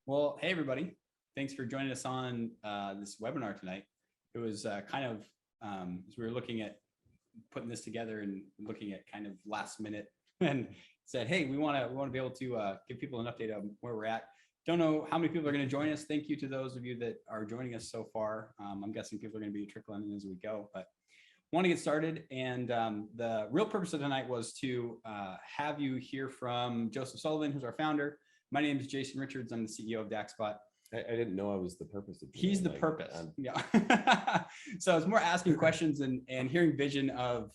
Well, hey, everybody. Thanks for joining us on this webinar tonight. It was as we were looking at putting this together and looking at kind of last minute and said, hey, we want to be able to give people an update on where we're at. Don't know how many people are going to join us. Thank you to those of you that are joining us so far. I'm guessing people are going to be trickling in as we go, but want to get started. And the real purpose of tonight was to have you hear from Joseph Sullivan, who's our founder. My name is Jason Richards. I'm the CEO of Daxbot. I didn't know I was the purpose of He's the purpose. Yeah. So it's more asking questions and hearing vision of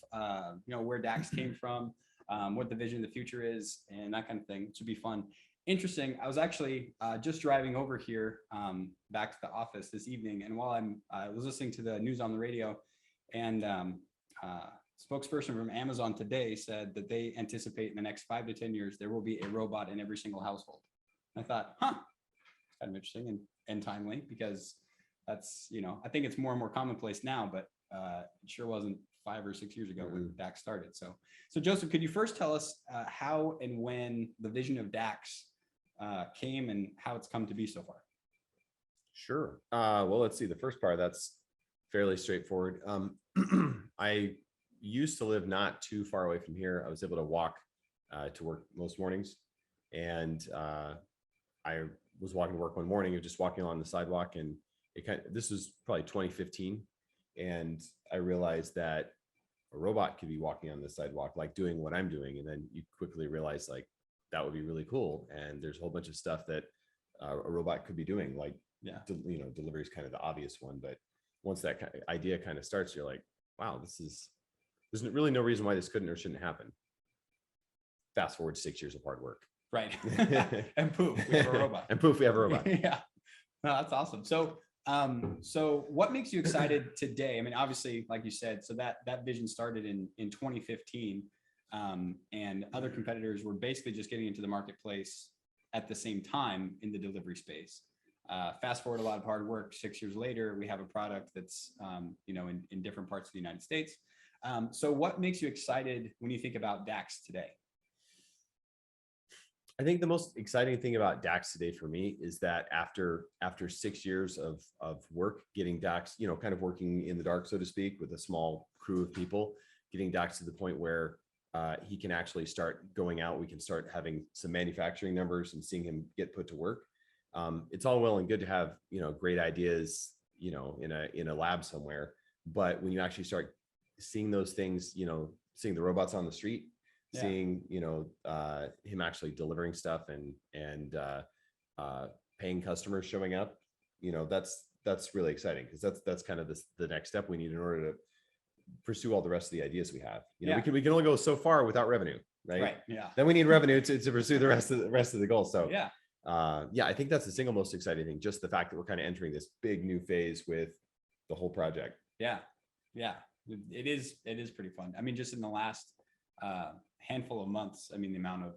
where Dax came from, what the vision of the future is, and that kind of thing. It should be fun. Interesting. I was actually just driving over here back to the office this evening, and while I was listening to the news on the radio, and spokesperson from Amazon today said that they anticipate in the next 5 to 10 years there will be a robot in every single household. And I thought, kind of interesting and timely, because that's, I think it's more and more commonplace now, but it sure wasn't 5 or 6 years ago when Dax started. So Joseph, could you first tell us how and when the vision of Dax came and how it's come to be so far? Sure. Well, let's see. The first part, that's fairly straightforward. I used to live not too far away from here. I was able to walk to work most mornings, and I was walking to work one morning, just walking along the sidewalk, and this was probably 2015, and I realized that a robot could be walking on the sidewalk, like doing what I'm doing, and then you quickly realize like that would be really cool, and there's a whole bunch of stuff that a robot could be doing, like delivery is kind of the obvious one, but once that idea kind of starts, you're like, wow, there's really no reason why this couldn't or shouldn't happen. Fast forward 6 years of hard work. Right. And poof, we have a robot. And poof, we have a robot. Yeah. No, that's awesome. So what makes you excited today? I mean, obviously, like you said, so that vision started in 2015, and other competitors were basically just getting into the marketplace at the same time in the delivery space. Fast forward a lot of hard work, 6 years later, we have a product that's, in different parts of the United States. So what makes you excited when you think about Dax today? I think the most exciting thing about Dax today for me is that after 6 years of work, getting Dax, kind of working in the dark, so to speak, with a small crew of people, getting Dax to the point where he can actually start going out. We can start having some manufacturing numbers and seeing him get put to work. It's all well and good to have, great ideas, in a lab somewhere. But when you actually start seeing those things, seeing the robots on the street, seeing, him actually delivering stuff and paying customers showing up, that's really exciting, because that's kind of the next step we need in order to pursue all the rest of the ideas we have. We can only go so far without revenue, right? Right. Yeah. Then we need revenue to pursue the rest of the goals. So I think that's the single most exciting thing, just the fact that we're kind of entering this big new phase with the whole project. Yeah. It is pretty fun. I mean, just in the last handful of months, I mean, the amount of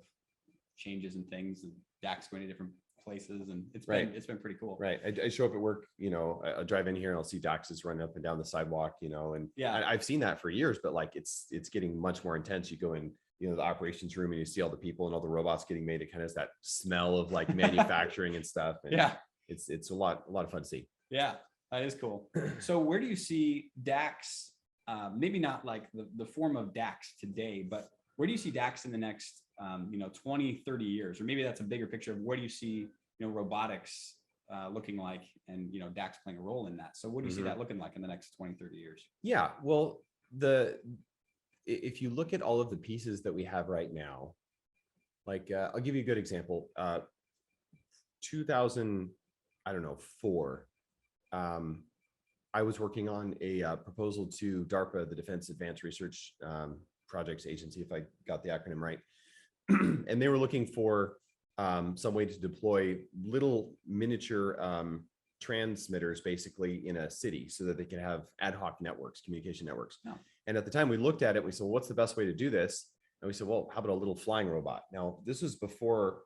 changes and things, and Dax going to different places, and it's been pretty cool. Right. I show up at work, I'll drive in here and I'll see Daxes running up and down the sidewalk, and I've seen that for years, but like it's getting much more intense. You go in, the operations room, and you see all the people and all the robots getting made. It kind of has that smell of like manufacturing and stuff. And it's a lot of fun to see. Yeah, that is cool. So where do you see Dax? Maybe not like the form of Dax today, but where do you see Dax in the next 20, 30 years? Or maybe that's a bigger picture of where do you see robotics looking like, and Dax playing a role in that. So what do you see that looking like in the next 20, 30 years? Yeah, well, if you look at all of the pieces that we have right now, like I'll give you a good example. 2004, I was working on a proposal to DARPA, the Defense Advanced Research Projects Agency, if I got the acronym right. And they were looking for some way to deploy little miniature transmitters basically in a city so that they can have ad hoc networks, communication networks. Oh. And at the time we looked at it, we said, well, what's the best way to do this? And we said, well, how about a little flying robot? Now, this was before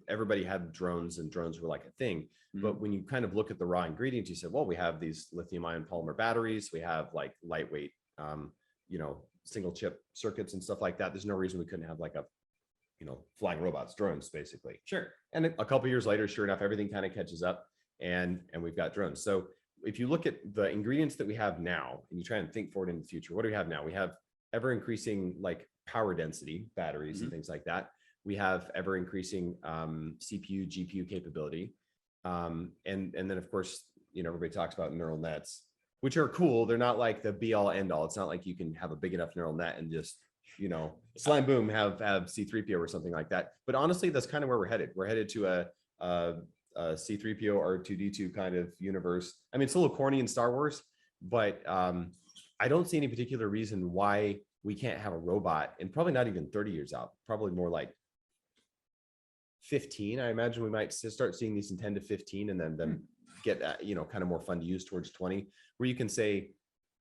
everybody had drones, and drones were like a thing. But when you kind of look at the raw ingredients, you said, well, we have these lithium ion polymer batteries, we have like lightweight, single chip circuits and stuff like that. There's no reason we couldn't have like a flying robots, drones, basically. Sure. And a couple of years later, sure enough, everything kind of catches up, and we've got drones. So if you look at the ingredients that we have now, and you try and think forward in the future, what do we have now? We have ever increasing like power density, batteries and things like that. We have ever increasing CPU, GPU capability, and then of course, everybody talks about neural nets, which are cool. They're not like the be all end all. It's not like you can have a big enough neural net and just slam boom, have C3PO or something like that. But honestly, that's kind of where we're headed. We're headed to a C3PO R2D2 kind of universe. I mean, it's a little corny in Star Wars, but I don't see any particular reason why we can't have a robot, and probably not even 30 years out, probably more like 15. I imagine we might start seeing these in 10 to 15, and then get kind of more fun to use towards 20, where you can say,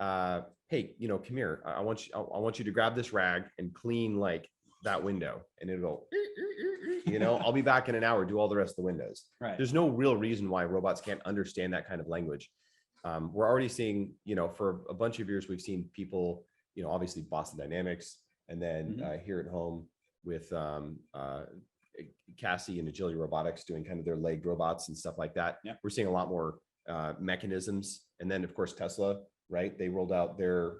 hey, come here. I want you to grab this rag and clean like that window, and it'll, I'll be back in an hour, do all the rest of the windows. Right. There's no real reason why robots can't understand that kind of language. We're already seeing, for a bunch of years, we've seen people, obviously Boston Dynamics, and then here at home with Cassie and Agility Robotics doing kind of their legged robots and stuff like that. Yeah. We're seeing a lot more mechanisms. And then of course, Tesla, right? They rolled out their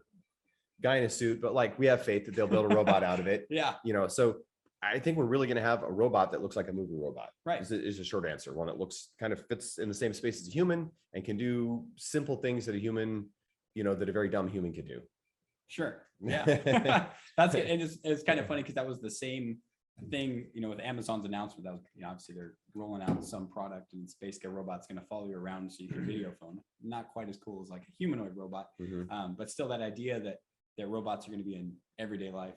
guy in a suit, but like we have faith that they'll build a robot out of it. Yeah. So I think we're really going to have a robot that looks like a movie robot. Right. Is a short answer. One that looks kind of fits in the same space as a human and can do simple things that a human, that a very dumb human can do. Sure. Yeah. That's it. And it's kind of funny because that was the same thing, with Amazon's announcement. That was, obviously they're rolling out some product, and it's basically a robot's going to follow you around so you can video phone. Not quite as cool as like a humanoid robot, but still that idea that robots are going to be in everyday life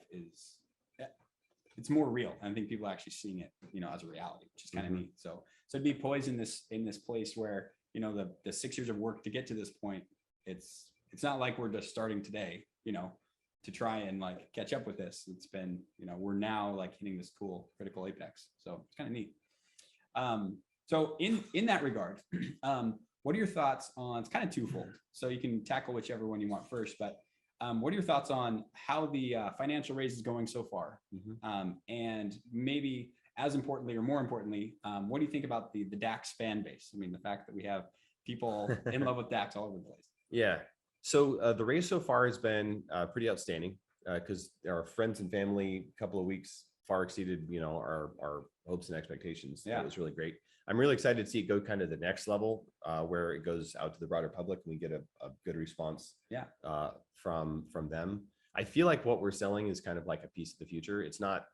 it's more real. I think people are actually seeing it, as a reality, which is kind of neat. So to be poised in this place where, the 6 years of work to get to this point, it's not like we're just starting today, to try and like catch up with this. It's been, we're now like hitting this cool critical apex. So it's kind of neat. So in that regard, what are your thoughts on, it's kind of twofold, so you can tackle whichever one you want first, but what are your thoughts on how the financial raise is going so far? And maybe as importantly, or more importantly, what do you think about the DAX fan base? I mean, the fact that we have people in love with DAX all over the place. Yeah. So the raise so far has been pretty outstanding because our friends and family, a couple of weeks far exceeded, our hopes and expectations. Yeah. It was really great. I'm really excited to see it go kind of the next level where it goes out to the broader public and we get a good response from them. I feel like what we're selling is kind of like a piece of the future. It's not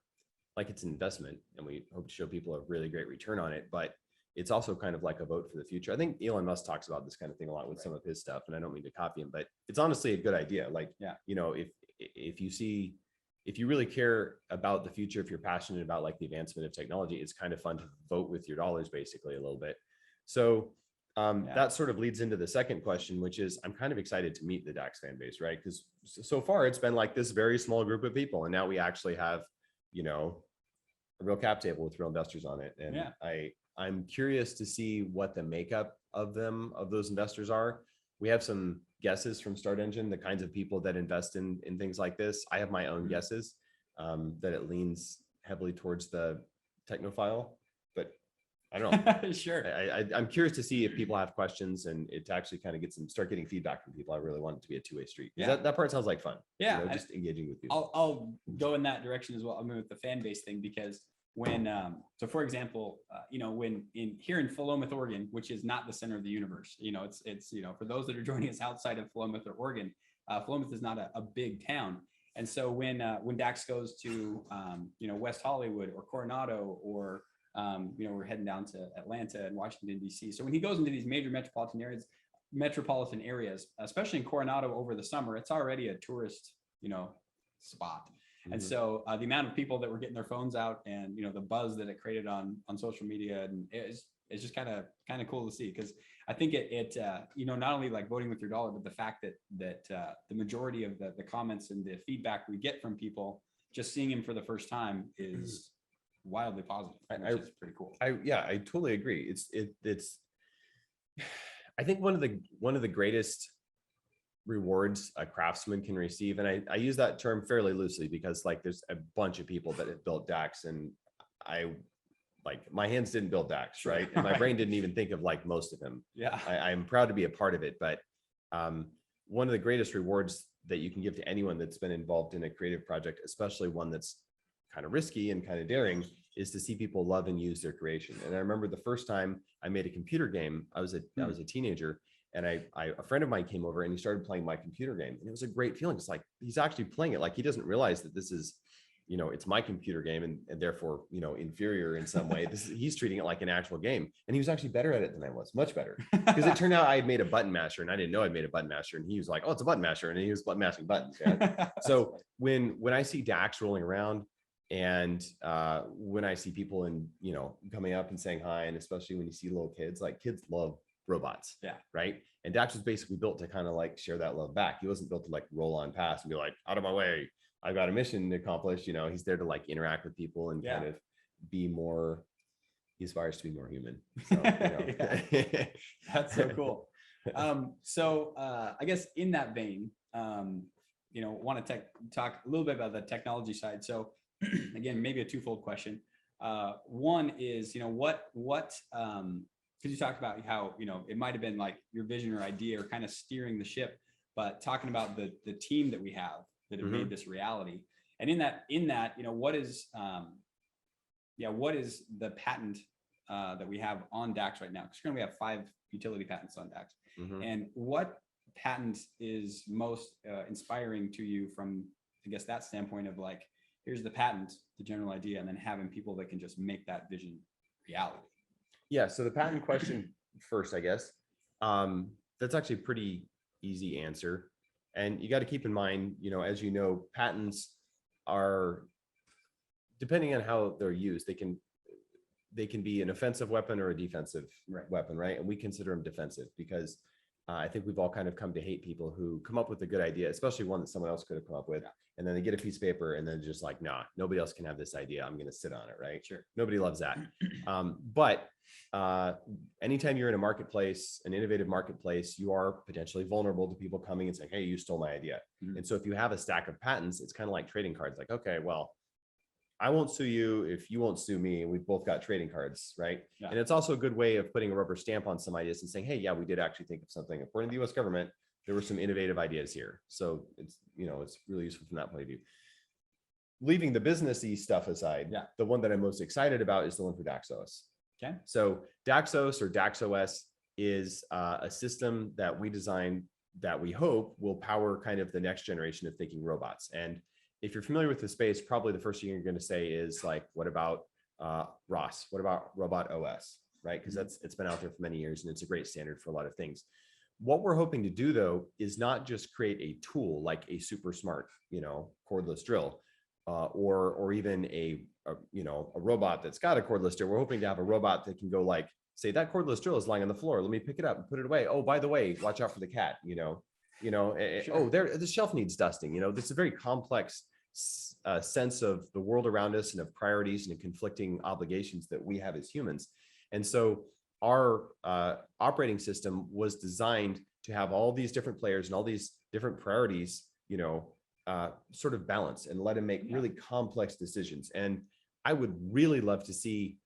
like it's an investment, and we hope to show people a really great return on it, but it's also kind of like a vote for the future. I think Elon Musk talks about this kind of thing a lot with some of his stuff, and I don't mean to copy him, but it's honestly a good idea. Like, if you really care about the future, if you're passionate about like the advancement of technology, it's kind of fun to vote with your dollars basically a little bit. So that sort of leads into the second question, which is I'm kind of excited to meet the DAX fan base, right? Because so far it's been like this very small group of people, and now we actually have, a real cap table with real investors on it. And I'm curious to see what the makeup of those investors are. We have some guesses from Start Engine, the kinds of people that invest in things like this. I have my own guesses that it leans heavily towards the technophile, but I don't know. Sure. I'm curious to see if people have questions and it actually kind of start getting feedback from people. I really want it to be a two-way street. Yeah. That part sounds like fun. Yeah. Just engaging with people. I'll go in that direction as well. I mean, with the fan base thing, because when, so for example, when here in Philomath, Oregon, which is not the center of the universe, it's for those that are joining us outside of Philomath or Oregon, Philomath is not a big town. And so when Dax goes to, West Hollywood or Coronado or, we're heading down to Atlanta and Washington, D.C. So when he goes into these major metropolitan areas, especially in Coronado over the summer, it's already a tourist, spot. And so the amount of people that were getting their phones out and, the buzz that it created on social media, and it's just kind of cool to see, because I think it not only like voting with your dollar, but the fact that the majority of the comments and the feedback we get from people just seeing him for the first time is wildly positive, which is pretty cool. I totally agree. It's I think one of the greatest rewards a craftsman can receive, and I use that term fairly loosely because like there's a bunch of people that have built DAX, and like my hands didn't build Dax, right? And my brain didn't even think of like most of him. Yeah. I'm proud to be a part of it, but one of the greatest rewards that you can give to anyone that's been involved in a creative project, especially one that's kind of risky and kind of daring, is to see people love and use their creation. And I remember the first time I made a computer game, I was a teenager, and a friend of mine came over and he started playing my computer game, and it was a great feeling. It's like he's actually playing it, like he doesn't realize that this is, you know, it's my computer game and therefore, you know, inferior in some way. He's treating it like an actual game, and he was actually better at it than I was, much better, because it turned out I had made a button masher and I didn't know I'd made a button masher, and he was like, oh, it's a button masher, and he was button mashing buttons. Yeah? So when I see Dax rolling around, and when I see people you know, coming up and saying hi, and especially when you see little kids, like kids love robots. Yeah. Right. And Dax was basically built to kind of like share that love back. He wasn't built to like roll on past and be like, out of my way, I've got a mission to accomplish. You know, he's there to like interact with people and kind of be more, he aspires to be more human. So, you know. That's so cool. So I guess in that vein, you know, want to talk a little bit about the technology side. So again, maybe a twofold question. One is, you know, what because you talked about how, you know, it might have been like your vision or idea or kind of steering the ship, but talking about the team that we have that have made this reality. And in that, you know, what is the patent that we have on Dax right now? Because currently we have 5 utility patents on Dax. And what patent is most inspiring to you from, I guess, that standpoint of like, here's the patent, the general idea, and then having people that can just make that vision reality? Yeah. So the patent question first, I guess, that's actually a pretty easy answer. And you got to keep in mind, you know, as you know, patents are, depending on how they're used, they can be an offensive weapon or a defensive weapon, right? And we consider them defensive because I think we've all kind of come to hate people who come up with a good idea, especially one that someone else could have come up with. And then they get a piece of paper and then just like, nah, nobody else can have this idea. I'm going to sit on it, right? Sure. Nobody loves that. But anytime you're in a marketplace, an innovative marketplace, you are potentially vulnerable to people coming and saying, hey, you stole my idea. And so if you have a stack of patents, it's kind of like trading cards. Like, okay, well, I won't sue you if you won't sue me. And we've both got trading cards, right? Yeah. And it's also a good way of putting a rubber stamp on some ideas and saying, hey, yeah, we did actually think of something. According to the US government, there were some innovative ideas here. So it's, you know, it's really useful from that point of view. Leaving the businessy stuff aside, the one that I'm most excited about is the one for DaxOS. Okay. So DaxOS or DaxOS is a system that we designed that we hope will power kind of the next generation of thinking robots. And if you're familiar with the space, probably the first thing you're going to say is like, what about ROS? What about Robot OS? Right? Because it's been out there for many years and it's a great standard for a lot of things. What we're hoping to do, though, is not just create a tool like a super smart, you know, cordless drill, or even a robot that's got a cordless drill. We're hoping to have a robot that can go like, say, that cordless drill is lying on the floor. Let me pick it up and put it away. Oh, by the way, watch out for the cat. Sure. Oh, the shelf needs dusting. You know, this is a very complex sense of the world around us and of priorities and conflicting obligations that we have as humans. And so our operating system was designed to have all these different players and all these different priorities, you know, sort of balance and let them make really complex decisions. And I would really love to see,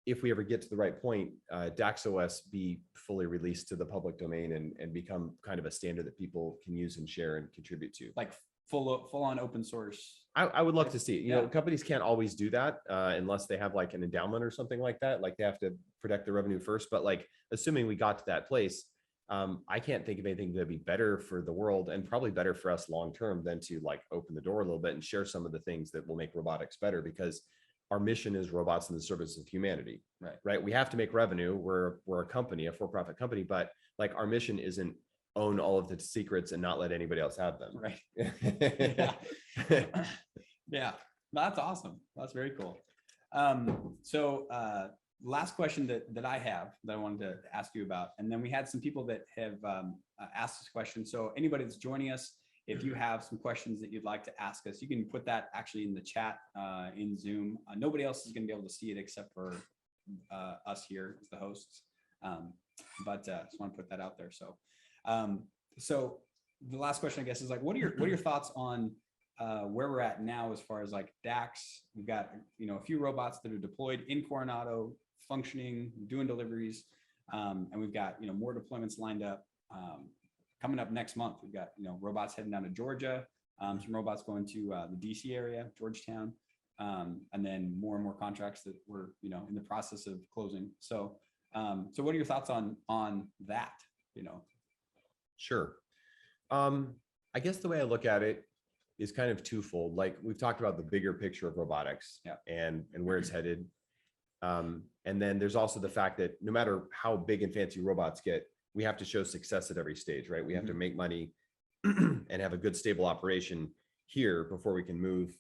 if we ever get to the right point, DaxOS be fully released to the public domain and become kind of a standard that people can use and share and contribute to. Like full on open source. I would love to see it. You know, companies can't always do that unless they have like an endowment or something like that. Like they have to protect the revenue first. But like, assuming we got to that place, I can't think of anything that'd be better for the world and probably better for us long term than to like open the door a little bit and share some of the things that will make robotics better, because our mission is robots in the service of humanity. Right. We have to make revenue. We're a company, a for-profit company, but like our mission isn't own all of the secrets and not let anybody else have them. Right. Yeah. That's awesome. That's very cool. So last question that I have that I wanted to ask you about, and then we had some people that have asked this question. So anybody that's joining us, if you have some questions that you'd like to ask us, you can put that actually in the chat in Zoom. Nobody else is going to be able to see it except for us here as the hosts. But just want to put that out there. So, so the last question, I guess, is like, what are your thoughts on where we're at now as far as like Dax. We've got, a few robots that are deployed in Coronado, functioning, doing deliveries. And we've got, more deployments lined up. Coming up next month, we've got, robots heading down to Georgia, some robots going to the DC area, Georgetown, and then more and more contracts that we're, in the process of closing. So, so what are your thoughts on that? Sure. I guess the way I look at it is kind of twofold. Like we've talked about the bigger picture of robotics, yeah, and where it's headed. And then there's also the fact that no matter how big and fancy robots get, we have to show success at every stage, right? We have to make money and have a good, stable operation here before we can move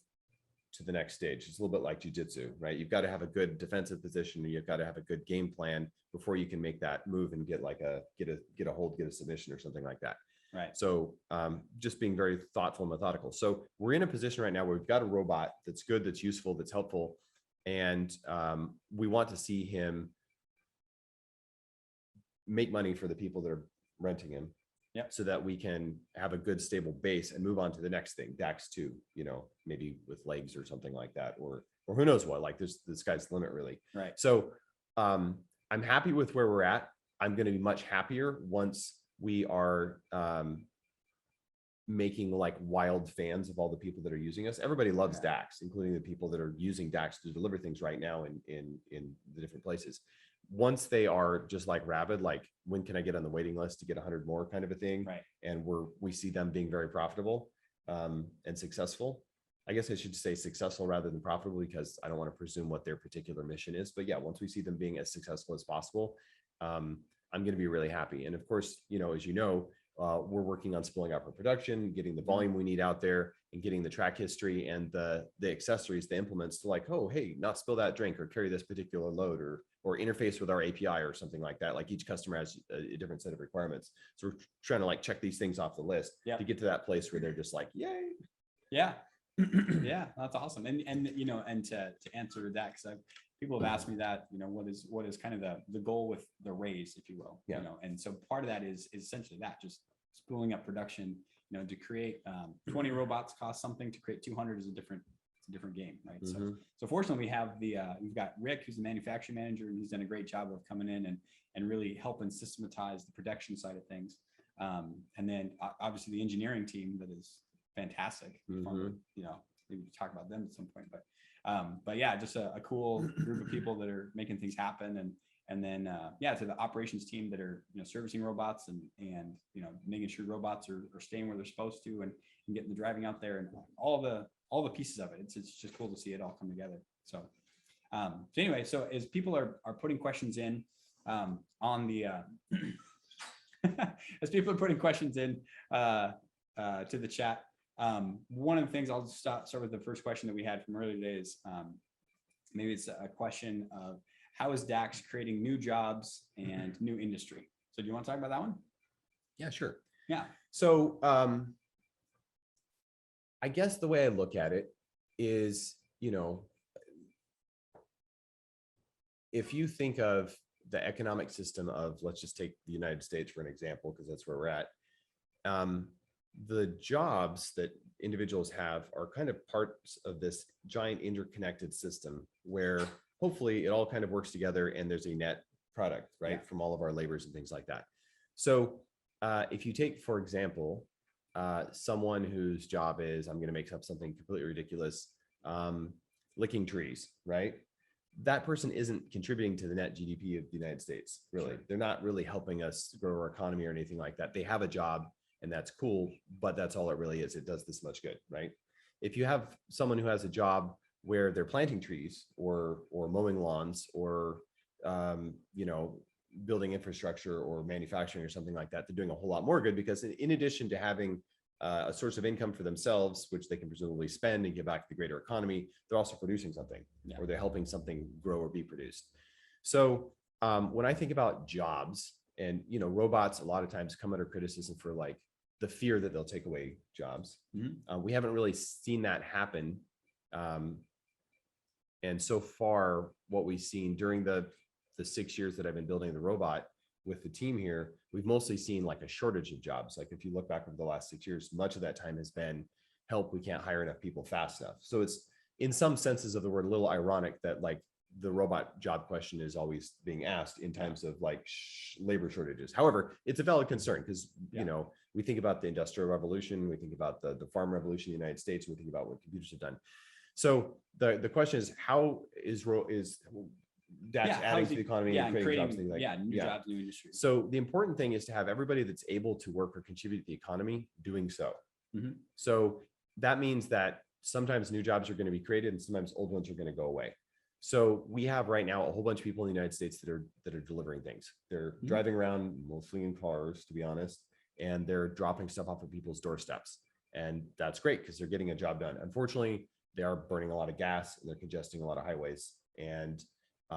to the next stage. It's a little bit like jujitsu, right? You've got to have a good defensive position, and you've got to have a good game plan before you can make that move and get like get a hold, get a submission or something like that. Right. So just being very thoughtful and methodical. So we're in a position right now where we've got a robot that's good, that's useful, that's helpful. And we want to see him make money for the people that are renting him. Yeah. So that we can have a good, stable base and move on to the next thing, Dax 2, maybe with legs or something like that, or who knows what, like the sky's the limit really. Right. So I'm happy with where we're at. I'm going to be much happier once we are making like wild fans of all the people that are using us. Everybody loves Dax, including the people that are using Dax to deliver things right now in the different places. Once they are just like rabid, like when can I get on the waiting list to get 100 more kind of a thing. Right. And we see them being very profitable and successful. I guess I should say successful rather than profitable, because I don't want to presume what their particular mission is. But yeah, once we see them being as successful as possible, I'm going to be really happy. And of course, as we're working on spooling up our production, getting the volume we need out there, and getting the track history and the accessories, the implements to like, oh, hey, not spill that drink or carry this particular load or interface with our API or something like that. Like each customer has a different set of requirements. So we're trying to like check these things off the list to get to that place where they're just like, yay. Yeah. Yeah, that's awesome. And to answer that, because people have asked me that, what is kind of the goal with the raise, if you will, and so part of that is essentially that, just spooling up production, to create 20 robots costs something, to create 200 is a different game, right? So fortunately we have we've got Rick, who's the manufacturing manager, and he's done a great job of coming in and really helping systematize the production side of things. And then obviously the engineering team that is fantastic. Maybe talk about them at some point, but yeah, just a cool group of people that are making things happen, and then to the operations team that are servicing robots and making sure robots are staying where they're supposed to, and getting the driving out there, and all the pieces of it. It's just cool to see it all come together. So anyway, so as people are putting questions in on the as people are putting questions in to the chat, one of the things, I'll start with the first question that we had from earlier today is maybe it's a question of how is Dax creating new jobs and new industry? So do you want to talk about that one? Yeah, sure. Yeah. So I guess the way I look at it is, if you think of the economic system of, let's just take the United States for an example, because that's where we're at. The jobs that individuals have are kind of parts of this giant interconnected system where hopefully it all kind of works together and there's a net product, right, from all of our labors and things like that. So if you take, for example, someone whose job is, I'm going to make up something completely ridiculous, licking trees, right? That person isn't contributing to the net GDP of the United States, really. They're not really helping us grow our economy or anything like that. They have a job, and that's cool, but that's all it really is. It does this much good, right? If you have someone who has a job where they're planting trees or mowing lawns or, building infrastructure or manufacturing or something like that, they're doing a whole lot more good, because in addition to having a source of income for themselves, which they can presumably spend and give back to the greater economy, they're also producing something, or they're helping something grow or be produced. So when I think about jobs, and robots a lot of times come under criticism for like the fear that they'll take away jobs. We haven't really seen that happen. And so far, what we've seen during the 6 years that I've been building the robot with the team here, we've mostly seen like a shortage of jobs. Like if you look back over the last 6 years, much of that time has been, help, we can't hire enough people fast enough. So it's, in some senses of the word, a little ironic that like the robot job question is always being asked in times of like labor shortages. However, it's a valid concern because, you know, we think about the Industrial Revolution, we think about the farm revolution in the United States, we think about what computers have done. So the question is, how is Dax adding to the economy and creating jobs, things like new jobs, new industries. So the important thing is to have everybody that's able to work or contribute to the economy doing so. So that means that sometimes new jobs are going to be created and sometimes old ones are going to go away. So we have right now a whole bunch of people in the United States that are delivering things. They're driving around mostly in cars, to be honest, and they're dropping stuff off at people's doorsteps. And that's great because they're getting a job done. Unfortunately, they are burning a lot of gas and they're congesting a lot of highways. And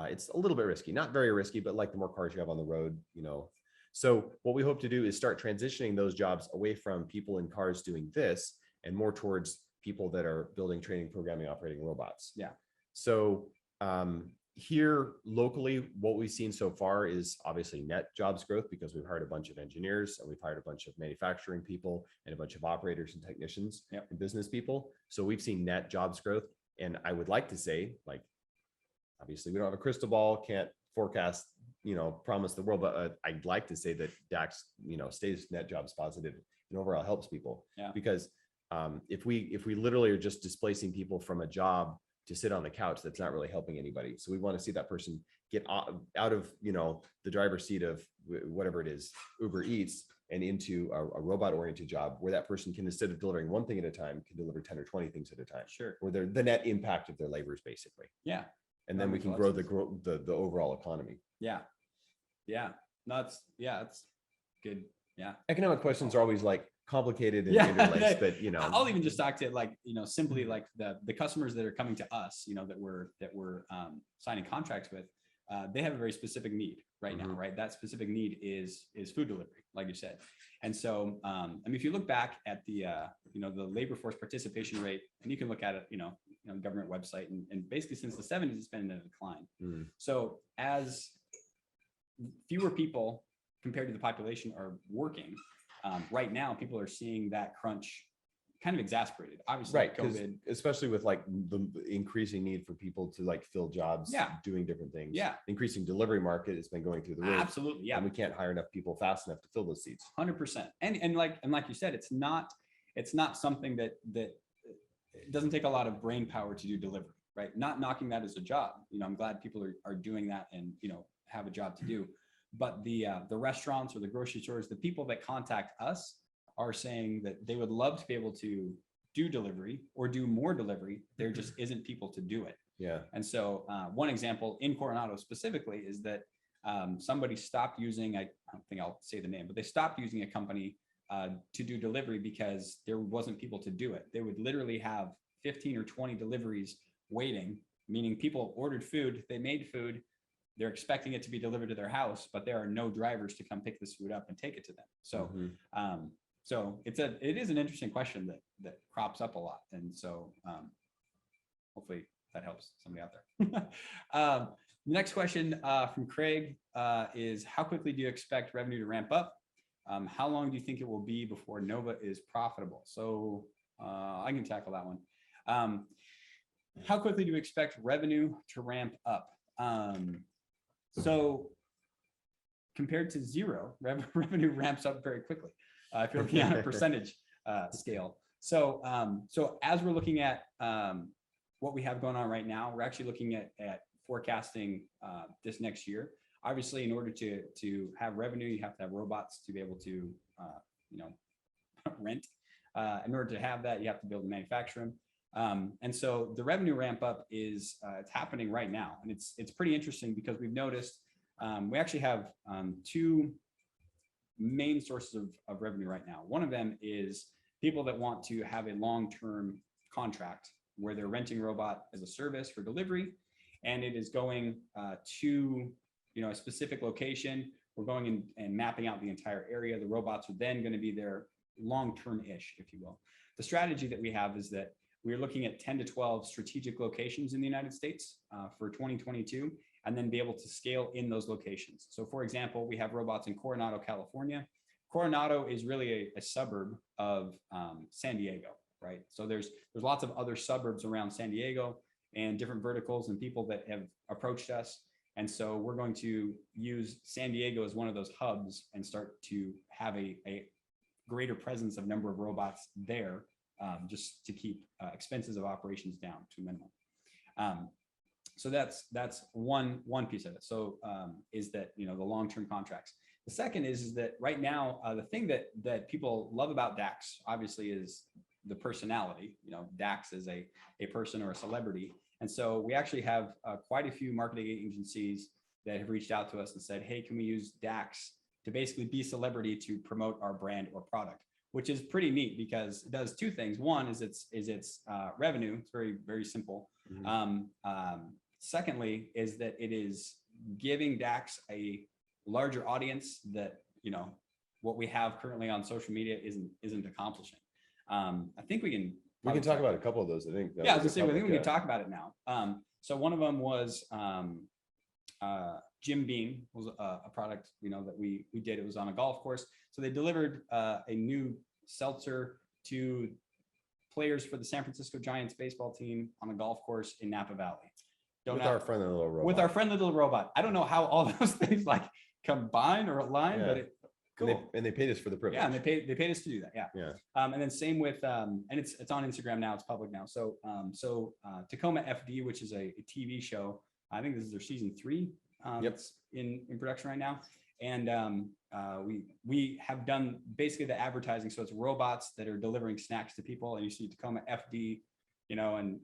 it's a little bit risky, not very risky, but like the more cars you have on the road, you know. So what we hope to do is start transitioning those jobs away from people in cars doing this and more towards people that are building, training, programming, operating robots. Yeah. So here locally, what we've seen so far is obviously net jobs growth because we've hired a bunch of engineers and we've hired a bunch of manufacturing people and a bunch of operators and technicians and business people. So we've seen net jobs growth. And I would like to say, like, obviously we don't have a crystal ball, can't forecast, you know, promise the world, but I'd like to say that Dax, you know, stays net jobs positive and overall helps people. Because if we literally are just displacing people from a job to sit on the couch, that's not really helping anybody. So we want to see that person get out of, you know, the driver's seat of whatever it is, Uber Eats, and into a robot oriented job where that person can, instead of delivering one thing at a time, can deliver 10 or 20 things at a time. Sure. Where they're the net impact of their labor is basically. Yeah. And then we can grow the overall economy. Yeah. Yeah. No, it's good. Yeah. Economic questions are always like complicated and interlaced, but you know, I'll even just talk to like, you know, simply like the customers that are coming to us, you know, that we're signing contracts with, they have a very specific need right now, right? That specific need is food delivery, like you said. And so, I mean, if you look back at the, you know, the labor force participation rate, and you can look at it, you know, government website, and basically since the 70s, it's been in a decline. So as fewer people compared to the population are working, right now, people are seeing that crunch kind of exacerbated, obviously. Right, COVID, especially with like the increasing need for people to like fill jobs, doing different things. Increasing delivery market has been going through the roof. Absolutely, and we can't hire enough people fast enough to fill those seats. 100%. And like you said, it's not something that it doesn't take a lot of brain power to do delivery, right? Not knocking that as a job. You know, I'm glad people are doing that and, you know, have a job to do. But the restaurants or the grocery stores, the people that contact us are saying that they would love to be able to do delivery or do more delivery. There just isn't people to do it. Yeah. And so one example in Coronado specifically is that somebody stopped using, I don't think I'll say the name, but they stopped using a company to do delivery because there wasn't people to do it. They would literally have 15 or 20 deliveries waiting, meaning people ordered food, they made food, they're expecting it to be delivered to their house, but there are no drivers to come pick this food up and take it to them. So, so it is an interesting question that crops up a lot. And so hopefully that helps somebody out there. The next question from Craig is, how quickly do you expect revenue to ramp up? How long do you think it will be before Nova is profitable? So I can tackle that one. How quickly do you expect revenue to ramp up? So compared to zero, revenue ramps up very quickly. If you're looking at a percentage scale. So, so as we're looking at what we have going on right now, we're actually looking at forecasting this next year. Obviously, in order to have revenue, you have to have robots to be able to, you know, rent. In order to have that, you have to be able to manufacture them. And so the revenue ramp up is it's happening right now, and it's pretty interesting because we've noticed we actually have two main sources of revenue right now. One of them is people that want to have a long-term contract where they're renting robot as a service for delivery, and it is going to, you know, a specific location. We're going in and mapping out the entire area. The robots are then going to be there long-term-ish, if you will. The strategy that we have is that we're looking at 10 to 12 strategic locations in the United States for 2022, and then be able to scale in those locations. So for example, we have robots in Coronado, California. Coronado is really a suburb of San Diego, right? So there's lots of other suburbs around San Diego and different verticals and people that have approached us. And so we're going to use San Diego as one of those hubs and start to have a greater presence of number of robots there, just to keep expenses of operations down to a minimum. So that's one piece of it. So is that, you know, the long-term contracts. The second is that right now, the thing that people love about Dax obviously is the personality. You know, Dax is a person or a celebrity. And so we actually have quite a few marketing agencies that have reached out to us and said, hey, can we use Dax to basically be celebrity to promote our brand or product, which is pretty neat because it does two things. One is it's revenue. It's very, very simple. Mm-hmm. Secondly, is that it is giving Dax a larger audience that, you know, what we have currently on social media isn't accomplishing. I think we can talk about a couple of those. I think. Yeah, I was gonna say, I think we can talk about it now. So one of them was Jim Beam was a product, you know, that we did. It was on a golf course. So they delivered a new seltzer to players for the San Francisco Giants baseball team on a golf course in Napa Valley. Our friendly little robot. With our friendly little robot. I don't know how all those things like combine or align, but it cool. And they paid us for the privilege. Yeah, and they paid us to do that. Yeah. Yeah. And then same with and it's on Instagram now. It's public now. So Tacoma FD, which is a TV show. I think this is their season 3. It's in production right now. And we have done basically the advertising. So it's robots that are delivering snacks to people, and you see Tacoma FD, you know, and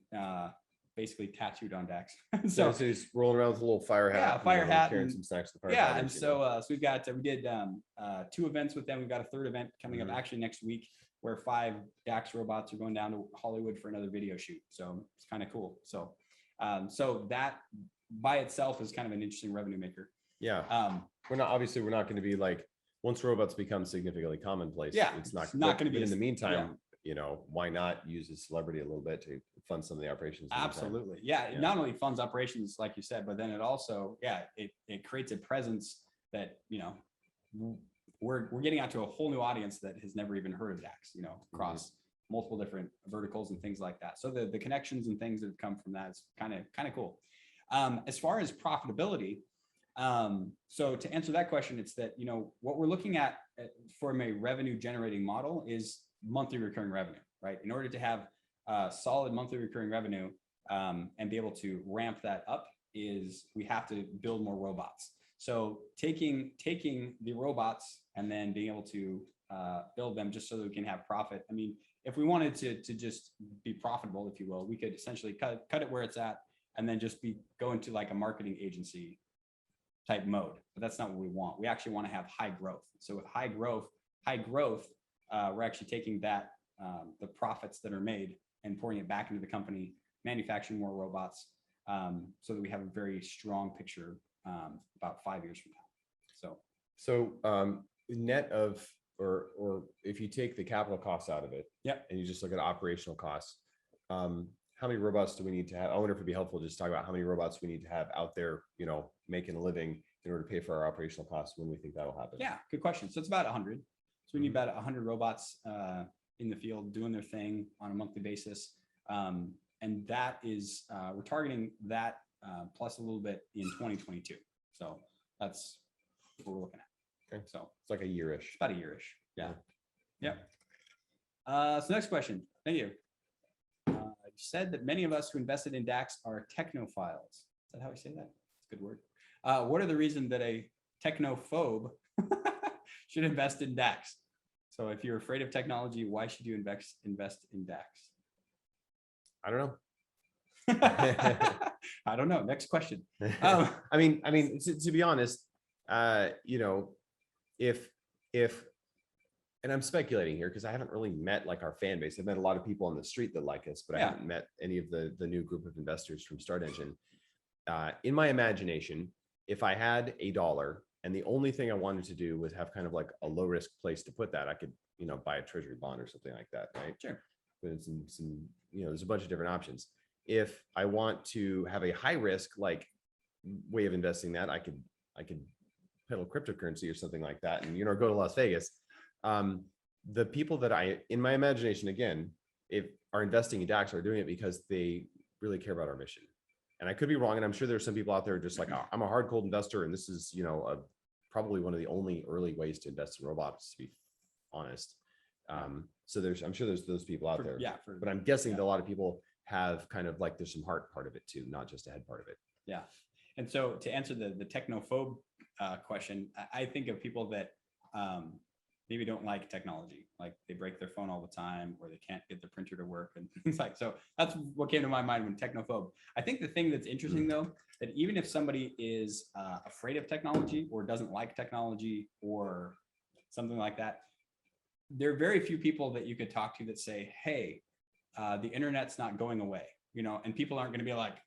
basically tattooed on Dax. So he's rolling around with a little fire hat. Yeah, fire hat. Carrying some snacks to the yeah, and so we've got we did 2 events with them. We've got a third event coming up actually next week, where 5 Dax robots are going down to Hollywood for another video shoot. So it's kind of cool. So so that by itself is kind of an interesting revenue maker. Yeah. We're not going to be like, once robots become significantly commonplace. Yeah, it's not going to be. In the meantime, you know, why not use a celebrity a little bit to fund some of the operations? Absolutely. Yeah. It not only funds operations, like you said, but then it also, it creates a presence that, you know, we're getting out to a whole new audience that has never even heard of Dax, you know, across multiple different verticals and things like that. So the connections and things that have come from that is kind of cool. As far as profitability, so to answer that question, it's that, you know, what we're looking at from a revenue generating model is monthly recurring revenue, right? In order to have solid monthly recurring revenue and be able to ramp that up, is we have to build more robots. So taking the robots and then being able to build them just so that we can have profit. I mean, if we wanted to just be profitable, if you will, we could essentially cut it where it's at and then just go into like a marketing agency type mode. But that's not what we want. We actually want to have high growth. So with high growth, we're actually taking that the profits that are made and pouring it back into the company, manufacturing more robots, so that we have a very strong picture about 5 years from now. So net of, or if you take the capital costs out of it, and you just look at operational costs, how many robots do we need to have? I wonder if it'd be helpful to just talk about how many robots we need to have out there, you know, making a living in order to pay for our operational costs when we think that'll happen. Yeah, good question. So it's about 100. So we need about 100 robots in the field doing their thing on a monthly basis. And that is, we're targeting that plus a little bit in 2022. So that's what we're looking at. Okay. So it's like a year-ish. About a year-ish. Yeah. Yep. So next question. Thank you. You said that many of us who invested in Dax are technophiles. Is that how we say that? It's a good word. What are the reasons that a technophobe should invest in Dax? So if you're afraid of technology, why should you invest in Dax? I don't know. I don't know. Next question. I mean, to be honest, you know, if, and I'm speculating here because I haven't really met like our fan base. I've met a lot of people on the street that like us, but I haven't met any of the new group of investors from Start Engine. In my imagination, if I had $1 and the only thing I wanted to do was have kind of like a low risk place to put that, I could, you know, buy a treasury bond or something like that, right? Sure. But some, you know, there's a bunch of different options. If I want to have a high risk like way of investing that, I could peddle cryptocurrency or something like that, and, you know, go to Las Vegas. The people that in my imagination, again, are investing in DAX are doing it because they really care about our mission. And I could be wrong, and I'm sure there's some people out there just like, oh, I'm a hard cold investor, and this is, you know, probably one of the only early ways to invest in robots, to be honest. So I'm sure there's those people out there. But I'm guessing that a lot of people have kind of like, there's some heart part of it too, not just a head part of it. Yeah. And so to answer the technophobe question, I think of people that maybe don't like technology, like they break their phone all the time, or they can't get their printer to work and things like. So that's what came to my mind when technophobe. I think the thing that's interesting though, that even if somebody is afraid of technology or doesn't like technology or something like that, there are very few people that you could talk to that say, hey, the internet's not going away, you know, and people aren't going to be like,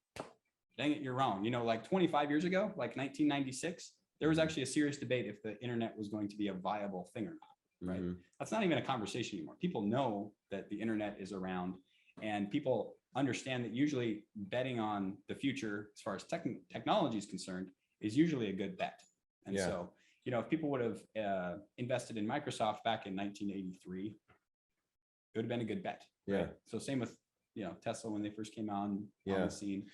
dang it, you're wrong. You know, like 25 years ago, like 1996, there was actually a serious debate if the internet was going to be a viable thing or not. Right. That's not even a conversation anymore. People know that the internet is around, and people understand that usually betting on the future as far as technology is concerned is usually a good bet. And so, you know, if people would have invested in Microsoft back in 1983, it would have been a good bet. Right? So same with, you know, Tesla when they first came on the scene.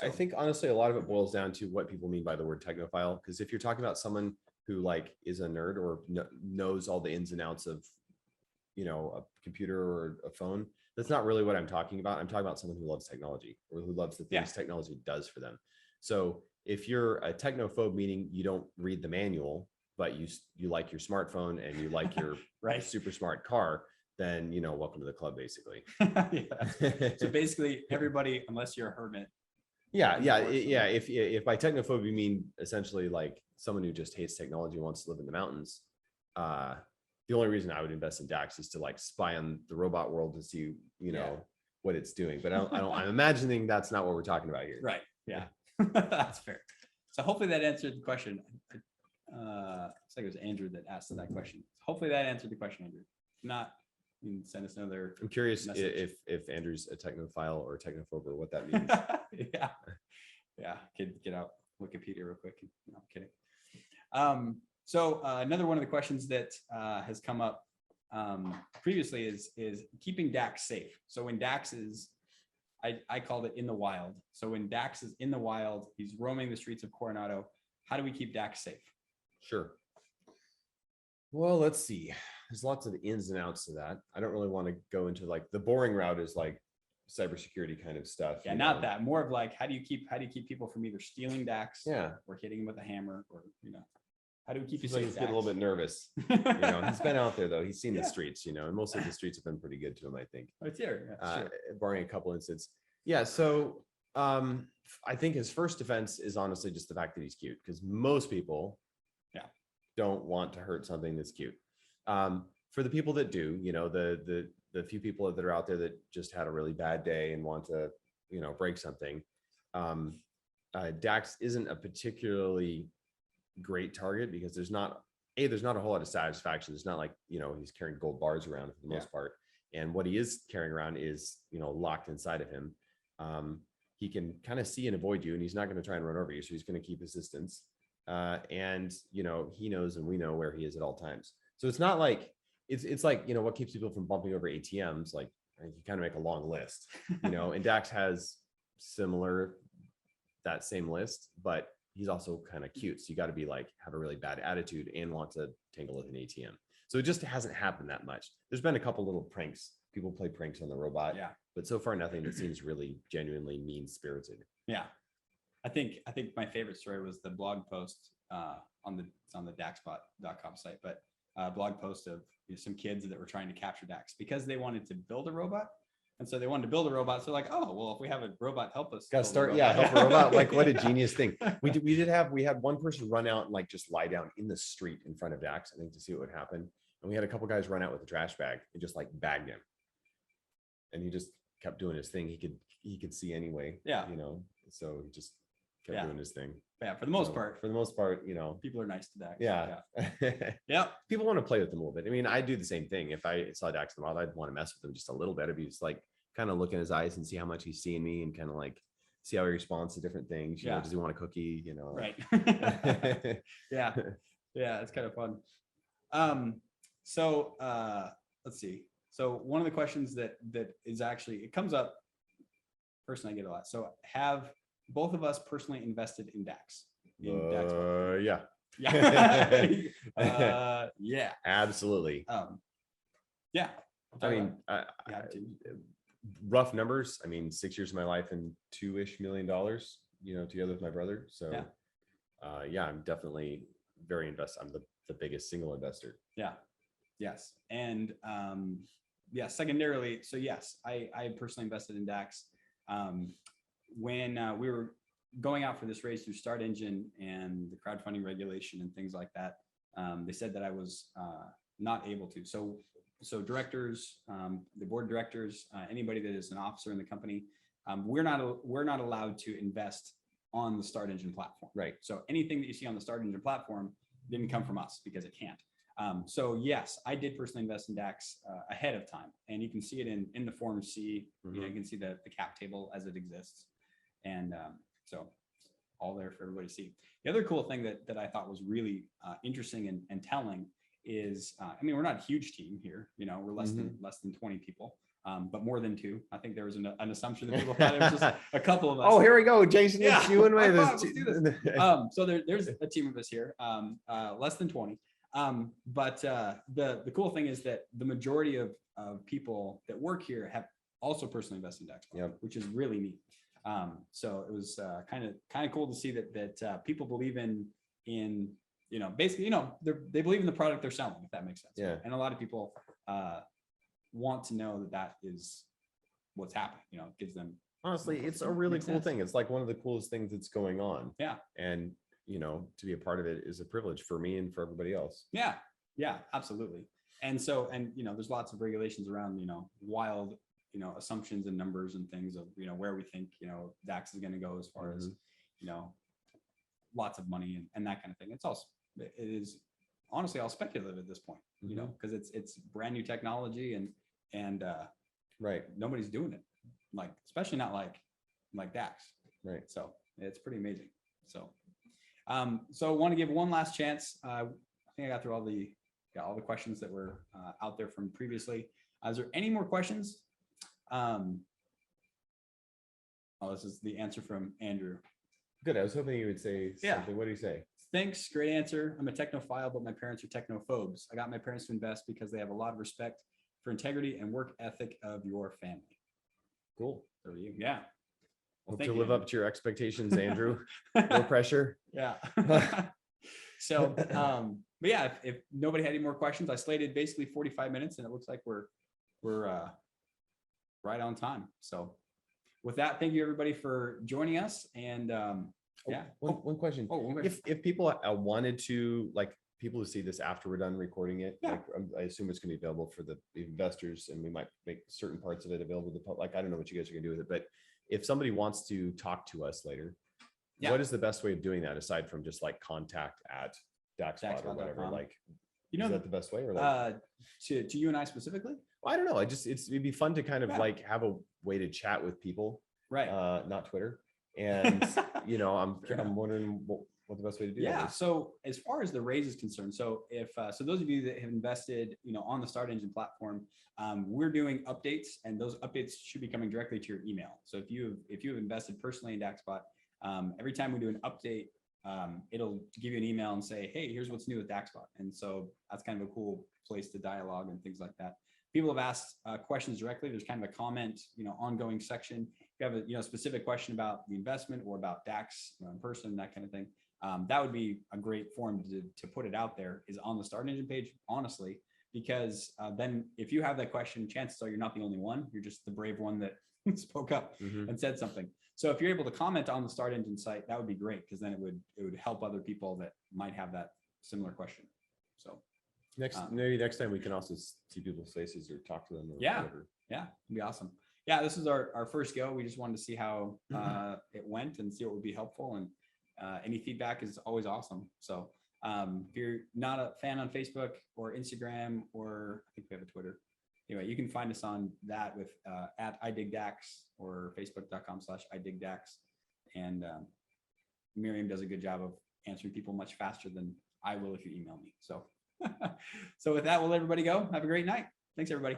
I think honestly, a lot of it boils down to what people mean by the word technophile. Because if you're talking about someone who like is a nerd or knows all the ins and outs of, you know, a computer or a phone, that's not really what I'm talking about. I'm talking about someone who loves technology or who loves the things technology does for them. So if you're a technophobe, meaning you don't read the manual, but you like your smartphone and you like your super smart car, then, you know, welcome to the club, basically. So basically everybody, unless you're a hermit. If by technophobe you mean essentially like someone who just hates technology and wants to live in the mountains, the only reason I would invest in DAX is to like spy on the robot world to see, you know, what it's doing. But I'm imagining that's not what we're talking about here. Right. Yeah. That's fair. So hopefully that answered the question. It's like it was Andrew that asked that question. Hopefully that answered the question, Andrew. If not, you can send us another. I'm curious if Andrew's a technophile or a technophobe or what that means. Yeah. Get out Wikipedia real quick. No, I'm kidding. So another one of the questions that has come up previously is keeping DAX safe. So when DAX is, I called it in the wild. So when DAX is in the wild, he's roaming the streets of Coronado. How do we keep DAX safe? Sure. Well, let's see. There's lots of ins and outs to that. I don't really want to go into like the boring route is like cybersecurity kind of stuff. Yeah, not that. More of like, how do you keep people from either stealing DAX or hitting them with a hammer, or, you know, how do we keep you safe? He's getting a little bit nervous. You know, he's been out there though. He's seen the streets, you know, and most of the streets have been pretty good to him, I think. Oh, it's here. Yeah, barring a couple incidents. Yeah. So I think his first defense is honestly just the fact that he's cute, because most people don't want to hurt something that's cute. For the people that do, you know, the few people that are out there that just had a really bad day and want to, you know, break something, DAX isn't a particularly great target because there's not a whole lot of satisfaction. It's not like, you know, he's carrying gold bars around for the most part. And what he is carrying around is, you know, locked inside of him. He can kind of see and avoid you, and he's not going to try and run over you. So he's going to keep his distance. And, you know, he knows and we know where he is at all times. So it's not like, it's like, you know, what keeps people from bumping over ATMs? Like, you kind of make a long list, you know, and DAX has that same list, but he's also kind of cute. So you got to be like, have a really bad attitude and want to tangle with an ATM. So it just hasn't happened that much. There's been a couple little pranks. People play pranks on the robot, but so far nothing that seems really genuinely mean-spirited. Yeah. I think my favorite story was the blog post on the Daxbot.com site, but blog post of, you know, some kids that were trying to capture DAX because they wanted to build a robot. And so they wanted to build a robot. So like, oh, well, if we have a robot help us. Got to start. Yeah. Help a robot. Like, what a genius thing. We had one person run out and like just lie down in the street in front of DAX, I think, to see what would happen. And we had a couple guys run out with a trash bag and just like bagged him. And he just kept doing his thing. He could see anyway. Yeah. You know, so he just kept doing his thing. Yeah. For the most part, you know, people are nice to DAX. Yeah. Yeah. People want to play with them a little bit. I mean, I do the same thing. If I saw DAX in the wild, I'd want to mess with him just a little bit. I'd be just like, kind of look in his eyes and see how much he's seeing me and kind of like see how he responds to different things. You know, does he want a cookie? You know, right. Yeah. It's kind of fun. So let's see. So one of the questions that is actually, it comes up, personally I get a lot. So have both of us personally invested in DAX? Yeah. Yeah. Yeah. Absolutely. Yeah. I mean, Yeah, rough numbers. I mean, 6 years of my life and $2-ish million, together with my brother. So yeah, I'm definitely very invested. I'm the biggest single investor. Yeah. Yes. And yeah, secondarily, so yes, I personally invested in DAX. When we were going out for this raise through Start Engine and the crowdfunding regulation and things like that, they said that I was not able to. So directors, the board of directors, anybody that is an officer in the company, we're not allowed to invest on the Start Engine platform. Right. So anything that you see on the Start Engine platform didn't come from us because it can't. So yes, I did personally invest in DAX ahead of time, and you can see it in the Form C. You can see the cap table as it exists, and so all there for everybody to see. The other cool thing that I thought was really interesting and telling is, I mean, we're not a huge team here. We're less than 20 people. But more than 2. I think there was an assumption that people thought it was just a couple of us. Oh, here we go, Jason. Yeah, it's you and me. let's do this. So there's a team of us here, less than 20. But the cool thing is that the majority of people that work here have also personally invested in Daxbot, which is really neat. So it was kind of cool to see that people believe in basically, they believe in the product they're selling, if that makes sense. Yeah. And a lot of people want to know that is what's happening. It gives them. Honestly, it's a really cool thing. It's like one of the coolest things that's going on. Yeah. And to be a part of it is a privilege for me and for everybody else. Yeah. Yeah, absolutely. And so, there's lots of regulations around, wild, assumptions and numbers and things of, where we think, DAX is going to go as far as, lots of money and that kind of thing. It is honestly all speculative at this point, because it's brand new technology and right. Nobody's doing it, especially not like DAX. Right. So it's pretty amazing. So I want to give one last chance. I think I got through all the questions that were out there from previously. Is there any more questions? This is the answer from Andrew. Good. I was hoping you would say something. What do you say? Thanks. Great answer. I'm a technophile, but my parents are technophobes. I got my parents to invest because they have a lot of respect for integrity and work ethic of your family. Cool. So you, yeah. Hope to live up to your expectations, Andrew. No pressure. Yeah. So, but yeah, if nobody had any more questions, I slated basically 45 minutes, and it looks like we're right on time. So, with that, thank you everybody for joining us. And one question. If people wanted to, people who see this after we're done recording it, I assume it's going to be available for the investors, and we might make certain parts of it available to the public. I don't know what you guys are going to do with it, but if somebody wants to talk to us later, what is the best way of doing that aside from just contact at Daxbot or whatever? Is that the best way, or to you and I specifically? Well, I don't know. It'd be fun to kind of have a way to chat with people, right? Not Twitter. And I'm wondering what the best way to do that is. So as far as the raise is concerned, so if those of you that have invested, on the Start Engine platform, we're doing updates, and those updates should be coming directly to your email. So if you have invested personally in Daxbot, every time we do an update, it'll give you an email and say, hey, here's what's new with Daxbot. And so that's kind of a cool place to dialogue and things like that. People have asked questions directly. There's kind of a comment, ongoing section. If you have a specific question about the investment or about DAX in person, that kind of thing, that would be a great forum to put it out there, is on the Start Engine page, honestly, because then if you have that question, chances are you're not the only one. You're just the brave one that spoke up and said something. So if you're able to comment on the Start Engine site, that would be great, because then it would help other people that might have that similar question. So maybe next time we can also see people's faces or talk to them. Or whatever. Yeah, it'd be awesome. Yeah, this is our first go. We just wanted to see how it went and see what would be helpful. And any feedback is always awesome. So if you're not a fan on Facebook or Instagram, or I think we have a Twitter. Anyway, you can find us on that with at idigdax or facebook.com/idigdax. And Miriam does a good job of answering people much faster than I will if you email me. So, so with that, we'll let everybody go. Have a great night. Thanks, everybody.